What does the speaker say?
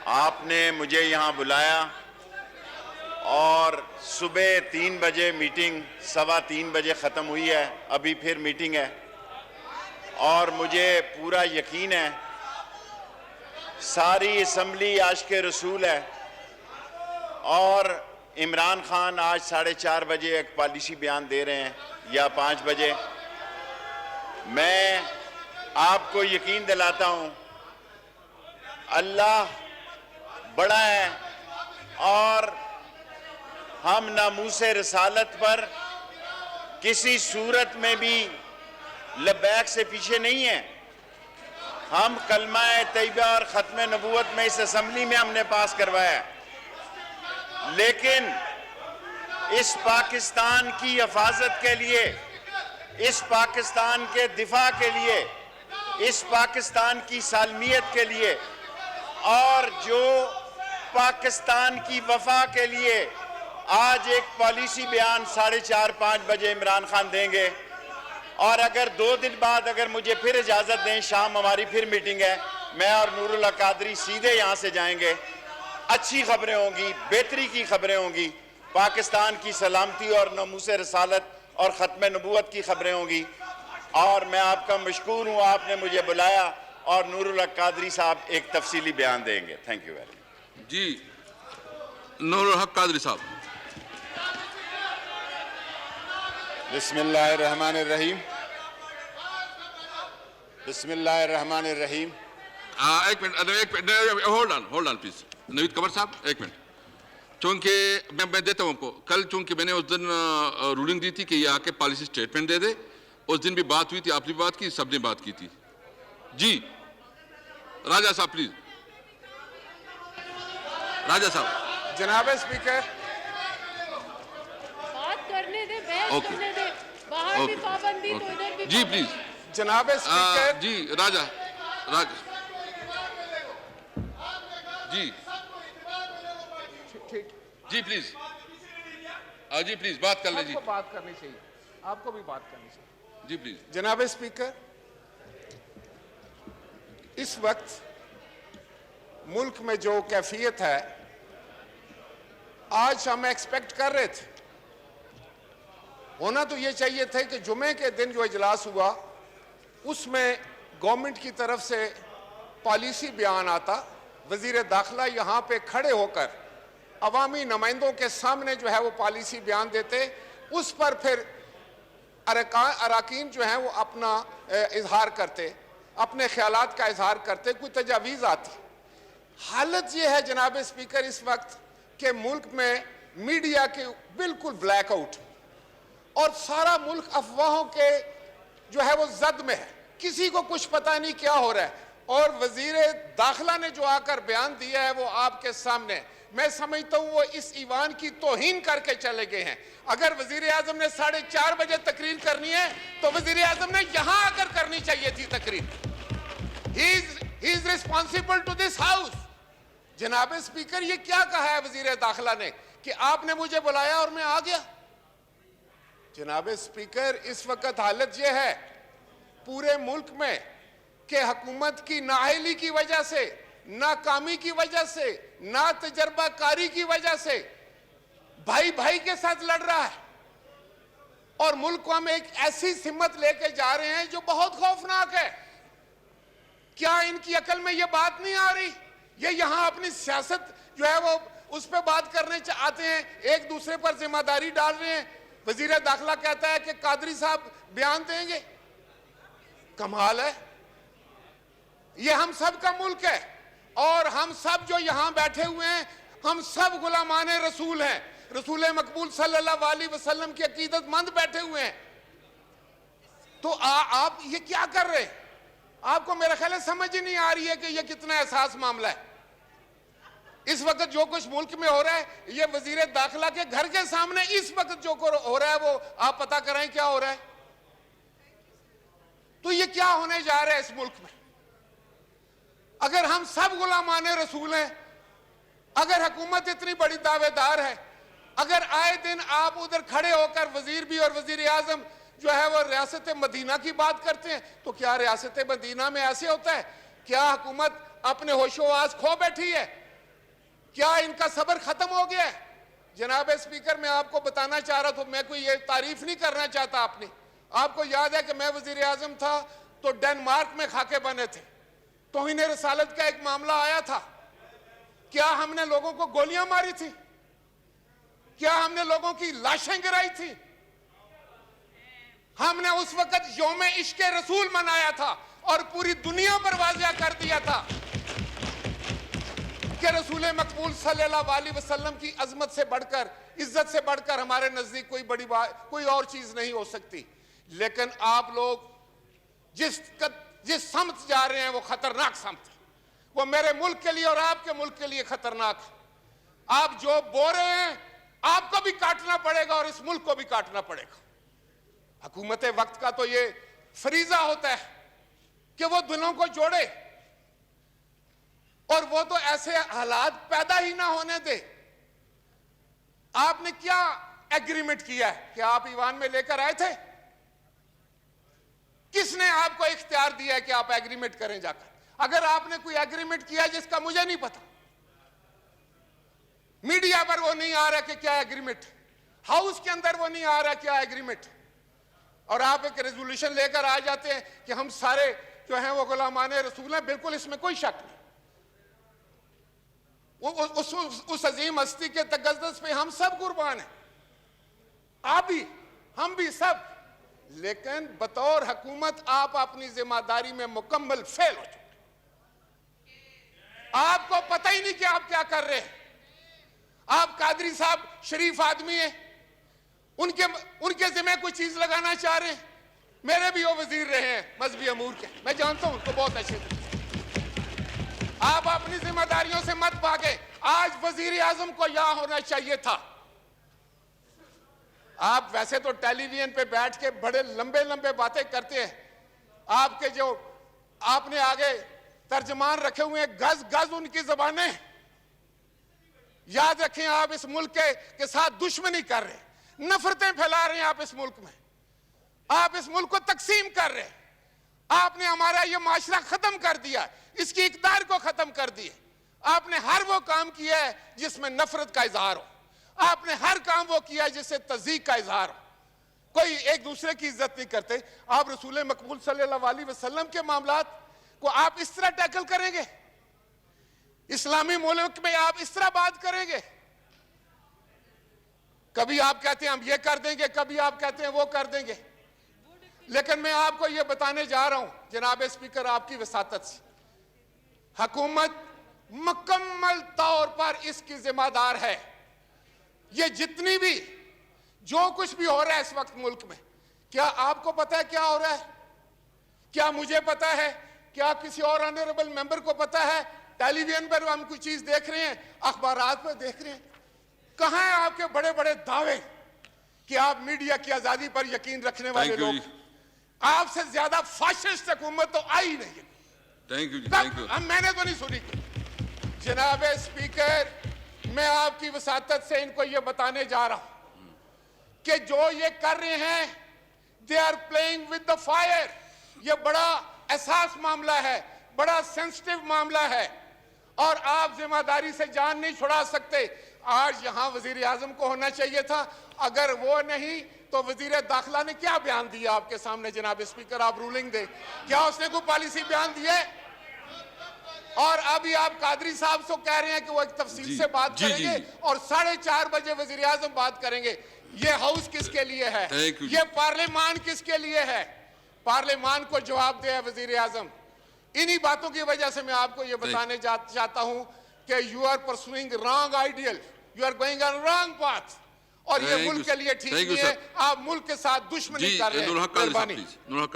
आपने मुझे यहाँ बुलाया और सुबह 3 बजे मीटिंग 3:15 बजे ख़त्म हुई है, अभी फिर मीटिंग है और मुझे पूरा यकीन है सारी असम्बली आशिक़े रसूल है और इमरान खान आज 4:30 बजे एक पॉलिसी बयान दे रहे हैं या 5 बजे। मैं आपको यकीन दिलाता हूँ अल्लाह बड़ा है और हम नामूसे रसालत पर किसी सूरत में भी लब्बैक से पीछे नहीं हैं। हम कलमा तैयबा और ख़त्म नबूवत में इस असम्बली में हमने पास करवाया है, लेकिन इस पाकिस्तान की हिफाजत के लिए, इस पाकिस्तान के दिफा के लिए, इस पाकिस्तान की सालमियत के लिए और जो पाकिस्तान की वफा के लिए आज एक पॉलिसी बयान 4:30-5 बजे इमरान खान देंगे और अगर 2 दिन बाद अगर मुझे फिर इजाज़त दें, शाम हमारी फिर मीटिंग है, मैं और नूरुल्लाह कादरी सीधे यहाँ से जाएंगे। अच्छी खबरें होंगी, बेहतरी की खबरें होंगी, पाकिस्तान की सलामती और नामूसे रसालत और ख़त्म नबूवत की खबरें होंगी। और मैं आपका मशकूर हूँ, आपने मुझे बुलाया और नूरुल्लाह कादरी साहब एक तफसीली बयान देंगे। Thank you very much. जी नूरुल हक कादरी साहब। बिस्मिल्लाहिर्रहमानिर्रहीम, बिस्मिल्लाहिर्रहमानिर्रहीम। एक minute, hold on please. Naveed Qamar साहब एक मिनट, चूंकि मैं देता हूँ आपको। कल चूंकि मैंने उस दिन रूलिंग दी थी कि ये आके पॉलिसी स्टेटमेंट दे दे, उस दिन भी बात हुई थी, आपने बात की, सबने बात की थी। जी राजा साहब प्लीज। राजा साहब। जनाब स्पीकर, बात करने दे, बहस करने दे, बाहर भी पाबंदी तो इधर भी। जी प्लीज। जनाब स्पीकर। जी राजा जी ठीक, जी प्लीज। जी प्लीज बात कर लीजिए। आपको बात करनी चाहिए, आपको भी बात करनी चाहिए। जी प्लीज। जनाब स्पीकर, इस वक्त मुल्क में जो कैफियत है, आज हम एक्सपेक्ट कर रहे थे, होना तो ये चाहिए थे कि जुमे के दिन जो इजलास हुआ उसमें गवर्नमेंट की तरफ से पॉलिसी बयान आता, वजीर दाखिला यहाँ पे खड़े होकर अवामी नुमाइंदों के सामने जो है वो पॉलिसी बयान देते, उस पर फिर अरकान जो हैं वो अपना इजहार करते, अपने ख्यालात का इजहार करते, कोई तजावीज़ आती। हालत ये है जनाब स्पीकर इस वक्त के मुल्क में मीडिया के बिल्कुल ब्लैकआउट और सारा मुल्क अफवाहों के जो है वो जद में है, किसी को कुछ पता नहीं क्या हो रहा है। और वजीर दाखिला ने जो आकर बयान दिया है वो आपके सामने, मैं समझता हूं वो इस ईवान की तौहीन करके चले गए हैं। अगर वजीर आजम ने 4:30 बजे तकरीर करनी है तो वजीर आजम ने यहां आकर करनी चाहिए थी तकरीर। He is responsible to this house. जनाब स्पीकर, ये क्या कहा है वजीर दाखिला ने कि आपने मुझे बुलाया और मैं आ गया? जनाब स्पीकर, इस वक्त हालत यह है पूरे मुल्क में कि हुकूमत की नाअहली की वजह से, नाकामी की वजह से, ना तजर्बाकारी की वजह से भाई भाई के साथ लड़ रहा है और मुल्क को हम एक ऐसी सिमत लेके जा रहे हैं जो बहुत खौफनाक है। क्या इनकी अकल में यह बात नहीं आ रही? ये यहां अपनी सियासत जो है वो उस पर बात करने चाहते हैं, एक दूसरे पर जिम्मेदारी डाल रहे हैं। वजीर दाखिला कहता है कि कादरी साहब बयान देंगे। कमाल है। ये हम सब का मुल्क है और हम सब जो यहां बैठे हुए हैं, हम सब गुलामाने रसूल हैं, रसूल मकबूल सल्लल्लाहु अलैहि वसल्लम की अकीदतमंद बैठे हुए हैं। तो आप ये क्या कर रहे हैं? आपको मेरा ख्याल है समझ ही नहीं आ रही है कि ये कितना एहसास मामला है। इस वक्त जो कुछ मुल्क में हो रहा है, ये वजीर दाखिला के घर के सामने इस वक्त जो हो रहा है वो आप पता कराएं क्या हो रहा है। तो ये क्या होने जा रहा है इस मुल्क में? अगर हम सब गुलामाने रसूल हैं, अगर हुकूमत इतनी बड़ी दावेदार है, अगर आए दिन आप उधर खड़े होकर वजीर भी और वजीर आजम जो है वो रियासत मदीना की बात करते हैं, तो क्या रियासत मदीना में ऐसे होता है? क्या हुकूमत अपने होशो आस खो बैठी है? क्या इनका सब्र खत्म हो गया है? जनाब स्पीकर, मैं आपको बताना चाह रहा था, मैं कोई ये तारीफ नहीं करना चाहता अपनी। आपको याद है कि मैं वजीर आजम था तो डेनमार्क में खाके बने थे, तौहीन रसालत का एक मामला आया था। क्या हमने लोगों को गोलियां मारी थी? क्या हमने लोगों की लाशें गिराई थी? हमने उस वक्त यौम इश्क रसूल मनाया था और पूरी दुनिया पर वाज़िया कर दिया था कि रसूल मकबूल सल्लल्लाहु अलैहि वसल्लम की अजमत से बढ़कर, इज्जत से बढ़कर हमारे नजदीक कोई बड़ी बात, कोई और चीज नहीं हो सकती। लेकिन आप लोग जिस समत जा रहे हैं वो खतरनाक समत है। वो मेरे मुल्क के लिए और आपके मुल्क के लिए खतरनाक है। आप जो बो रहे हैं आपको भी काटना पड़ेगा और इस मुल्क को भी काटना पड़ेगा। हुकूमत वक्त का तो ये फरीजा होता है कि वो दिलों को जोड़े, और वो तो ऐसे हालात पैदा ही ना होने दे। आपने क्या एग्रीमेंट किया है कि आप ईवान में लेकर आए थे? किसने आपको इख्तियार दिया है कि आप एग्रीमेंट करें जाकर? अगर आपने कोई एग्रीमेंट किया जिसका मुझे नहीं पता, मीडिया पर वो नहीं आ रहा कि क्या एग्रीमेंट, हाउस के अंदर वो नहीं आ रहा क्या एग्रीमेंट, और आप एक रेजोल्यूशन लेकर आ जाते हैं कि हम सारे जो हैं वो गुलामाने रसूल हैं। बिल्कुल इसमें कोई शक नहीं। उस अजीम हस्ती के तकद्दुस पे हम सब कुर्बान हैं, आप भी, हम भी सब। लेकिन बतौर हुकूमत आप अपनी जिम्मेदारी में मुकम्मल फेल हो चुके। आपको पता ही नहीं कि आप क्या कर रहे हैं। आप कादरी साहब शरीफ आदमी हैं, उनके जिम्मे कोई चीज लगाना चाह रहे हैं। मेरे भी वो वजीर रहे हैं मजहबी अमूर के, मैं जानता हूं उनको बहुत अच्छे तरीके। आप अपनी जिम्मेदारियों से मत भागे। आज वजीर आजम को यहां होना चाहिए था। आप वैसे तो टेलीविजन पे बैठ के बड़े लंबे लंबे बातें करते हैं। आपके जो आपने आगे तर्जमान रखे हुए हैं, गज गज उनकी जबानें। याद रखें, आप इस मुल्क के साथ दुश्मनी कर रहे हैं, नफरतें फैला रहे हैं। आप इस मुल्क में, आप इस मुल्क को तकसीम कर रहे हैं। आपने हमारा ये माशरा खत्म कर दिया, इसकी इक़्तिदार को खत्म कर दिया। आपने हर वो काम किया है जिसमें नफरत का इजहार हो। आपने हर काम वो किया है जिससे तज़ीक का इजहार हो। कोई एक दूसरे की इज्जत नहीं करते। आप रसूल मकबूल सल्लल्लाहु अलैहि वसल्लम के मामलात को आप इस तरह टैकल करेंगे? इस्लामी मुल्क में आप इस तरह बात करेंगे? कभी आप कहते हैं हम ये कर देंगे, कभी आप कहते हैं वो कर देंगे। लेकिन मैं आपको ये बताने जा रहा हूं जनाब स्पीकर, आपकी वसातत से, हुकूमत मुकम्मल तौर पर इसकी जिम्मेदार है। ये जितनी भी जो कुछ भी हो रहा है इस वक्त मुल्क में, क्या आपको पता है क्या हो रहा है? क्या मुझे पता है? क्या किसी और ऑनरेबल मेंबर को पता है? टेलीविजन पर हम कोई चीज देख रहे हैं, अखबारात पर देख रहे हैं। कहां है आपके बड़े बड़े दावे कि आप मीडिया की आजादी पर यकीन रखने वाले लोग? आपसे ज्यादा फाशिस्ट हुकूमत तो आई नहीं है। थैंक यू जी, थैंक यू। मैंने तो नहीं सुनी। जनाब स्पीकर, मैं आपकी वसातत से इनको ये बताने जा रहा हूं कि जो ये कर रहे हैं, they are playing with the fire. ये बड़ा एहसास मामला है, बड़ा सेंसिटिव मामला है, और आप जिम्मेदारी से जान नहीं छुड़ा सकते। आज यहां वजीर आजम को होना चाहिए था। अगर वो नहीं तो वजीर दाखिला ने क्या बयान दिया आपके सामने? जनाब स्पीकर, आप रूलिंग दे, क्या उसने कोई पॉलिसी बयान दी है? और अभी आप कादरी साहब से कह रहे हैं कि वो एक तफसील से बात करेंगे और 4:30 बजे वजीर आजम बात करेंगे। ये हाउस किसके लिए है? ये पार्लियामान किसके लिए है? पार्लियामान को जवाब दे वजीर आजम। इन्हीं बातों की वजह से मैं आपको ये बताने चाहता हूं कि you are pursuing wrong ideal, you are going on wrong path, और ये मुल्क के लिए ठीक नहीं है। आप मुल्क के साथ दुश्मनी कर रहे हैं।